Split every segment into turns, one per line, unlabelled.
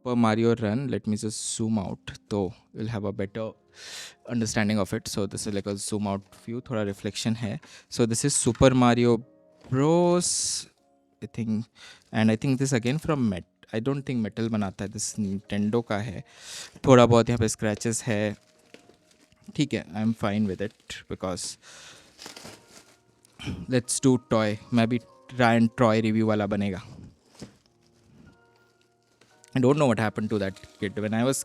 Super Mario Run. Let me just zoom out, so we'll have a better understanding of it. So this is like a zoom out view, thoda reflection hai. So this is Super Mario Bros, I think, and I think this again from Met. I don't think Metal बनाता है, this Nintendo का है. थोड़ा बहुत यहाँ पे scratches है. ठीक है, I'm fine with it because let's do toy. मैं भी Ryan Troy review वाला बनेगा. I don't know what happened to that kid. When I was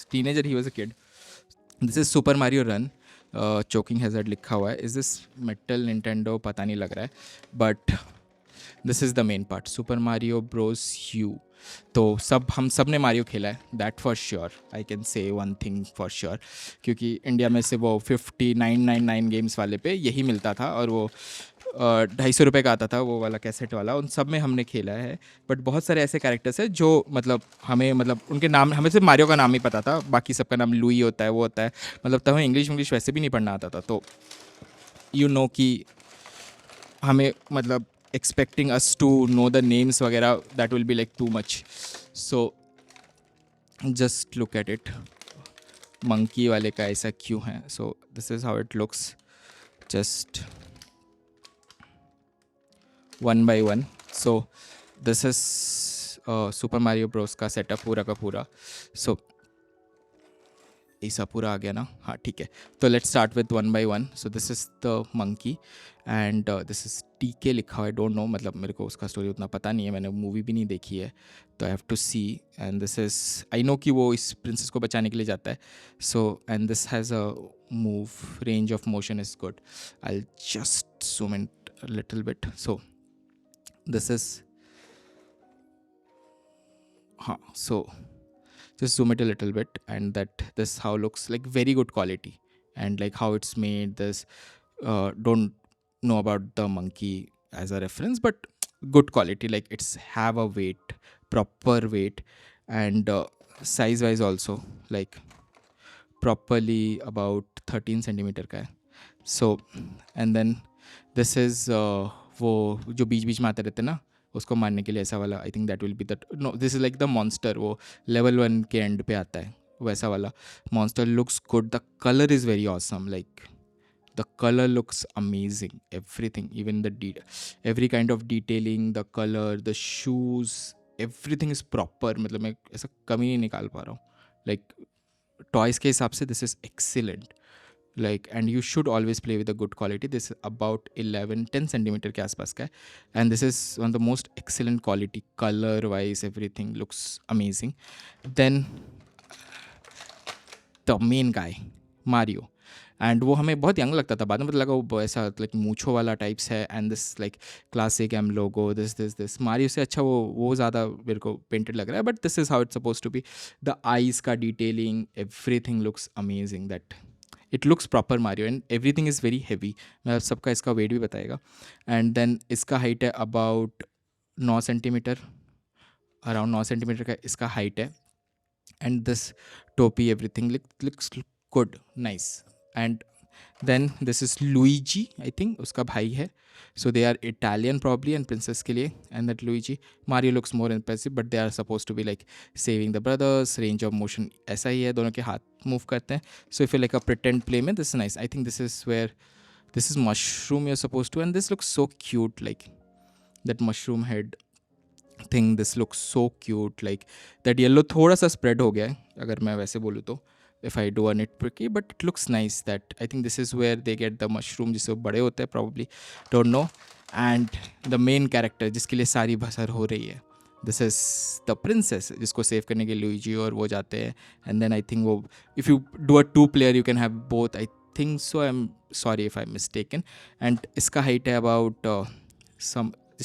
teenager, he was a kid. This is Super Mario Run. Choking hazard लिखा हुआ है. Is this Metal Nintendo? पता नहीं लग रहा है. But this is the main part. Super Mario Bros. U. तो हम सब ने मारियो खेला है. That for sure. I can say one thing for sure. क्योंकि इंडिया में से वो 5999 गेम्स वाले पे यही मिलता था और वो 250 रुपये का आता था वो वाला कैसेट वाला. उन सब में हमने खेला है. बट बहुत सारे ऐसे कैरेक्टर्स हैं जो मतलब हमें मतलब उनके नाम, हमें सिर्फ मारियो का नाम ही पता था, बाकी सबका नाम लुई होता है, वो होता है. मतलब तब हमें इंग्लिश वैसे भी नहीं पढ़ना आता था. तो यू नो कि हमें मतलब expecting us to know the names वगैरह, that will be like too much. So just look at it. Monkey वाले का ऐसा क्यों है? So this is how it looks. Just one by one. So this is Super Mario Bros का setup पूरा का पूरा. So ऐसा पूरा आ गया ना. हाँ ठीक है. तो let's start with one by one. So this is the monkey and this is TK लिखा हुआ है. डोंट नो, मतलब मेरे को उसका स्टोरी उतना पता नहीं है, मैंने मूवी भी नहीं देखी है, तो I have to see. And this is, I know कि वो इस प्रिंसेस को बचाने के लिए जाता है. So and this has a move, range of motion is good. I just zoom in a little bit. So this is, हाँ, so just zoom it a little bit, and that this how looks like, very good quality, and like how it's made. This don't know about the monkey as a reference, but good quality, like it's have a weight, proper weight, and size wise also like properly about 13 centimeter का है. So and then this is वो जो बीच बीच में आते रहते हैं ना, उसको मारने के लिए ऐसा वाला. I think that will be that. No, this is like the monster, वो लेवल 1 के एंड पे आता है वैसा वाला monster. Looks good. The colour is very awesome. Like the color looks amazing. Everything, even the every kind of detailing, the color, the shoes, everything is proper. मतलब मैं ऐसा कमी नहीं निकाल पा रहा हूँ. like toys के हिसाब से this is excellent. Like, and you should always play with a good quality. This is about 10 centimeter के आसपास का है, and this is one of the most excellent quality. Color wise, everything looks amazing. Then the main guy, Mario, and वो हमें बहुत young लगता था. बाद में पता लगा वो ऐसा लाइक मूछो वाला टाइप्स है. And this like classic M logo, this Mario से अच्छा वो ज़्यादा मेरे को पेंटेड लग रहा है. But this is how it's suppose to be. The eyes का detailing, everything looks amazing. That it looks proper Mario, and everything is very heavy. मैं सबका इसका वेट भी बताएगा. एंड देन इसका हाइट है अबाउट 9 सेंटीमीटर, अराउंड 9 सेंटीमीटर का इसका हाइट है. एंड दिस टोपी, everything looks good, nice. And then this is Luigi, I think उसका भाई है. So they are Italian probably, and princess के लिए. And that Luigi. Mario looks more impressive, but they are suppose to be like saving the brothers. Range of motion ऐसा ही है, दोनों के हाथ मूव करते हैं. So if you like a pretend play में, this is nice. I think this is where this is mushroom you are suppose to. And this looks so cute, like that mushroom head thing. This looks so cute. Like that yellow थोड़ा सा spread हो गया है अगर मैं वैसे बोलूँ तो, if I do a nitpicky, but it looks nice. That I think this is where they get the mushroom, जिससे बड़े होते हैं probably, don't know. And the main character जिसके लिए सारी बसर हो रही है, this is the princess, जिसको सेव करने के लिए लुईजी और वो जाते हैं. And then I think वो, if you do a 2-player you can have both, I think so. I'm sorry if I'm mistaken. And इसका height है about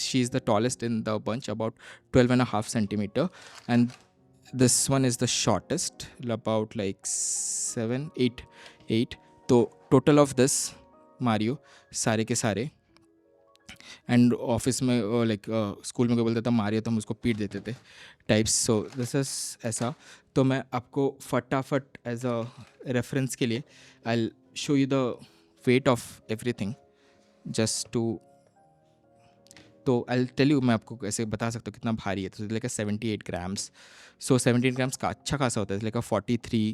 she is the tallest in the bunch, about 12.5 centimeter. And this one is the shortest, about like 8. तो total of this Mario सारे के सारे. And office में like school में कोई बोलता था मारियो तो हम उसको पीट देते थे टाइप्स. सो दिस इज ऐसा. तो मैं आपको फटाफट एज अ रेफरेंस के लिए I show you the weight of everything, just to तो आई टेल यू, मैं आपको ऐसे बता सकता हूँ कितना भारी है. तो लाइक 78 grams. सो 78 grams का अच्छा खासा होता है. Like 43.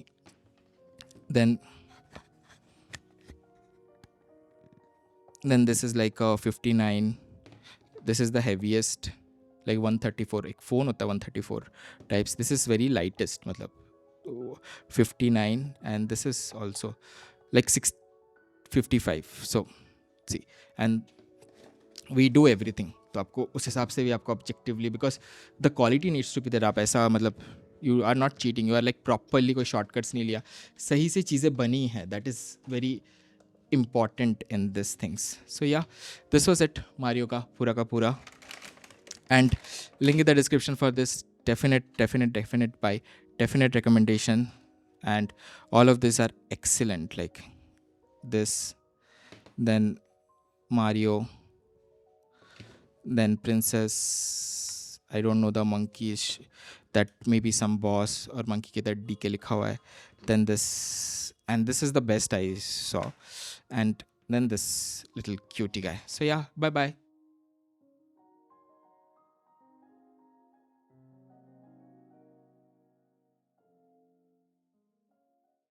Then this is like 59. This is the heaviest, like 134. एक फ़ोन होता है 134 types. This is very lightest, मतलब 59, and this is also like 655. So see, and we do everything. तो आपको उस हिसाब से भी आपको objectively, because the quality needs to be there. आप ऐसा मतलब you are not cheating, you are like properly कोई शॉर्टकट्स नहीं लिया, सही से चीज़ें बनी हैं. That is very important in these things. So yeah, this was it, Mario ka pura, and link in the description for this. Definite buy, definite recommendation, and all of these are excellent. Like this, then Mario, then Princess. I don't know the monkey, that maybe some boss or monkey ke that DK likha hua hai. Then this, and this is the best I saw. And then this little cutie guy. So yeah, bye bye.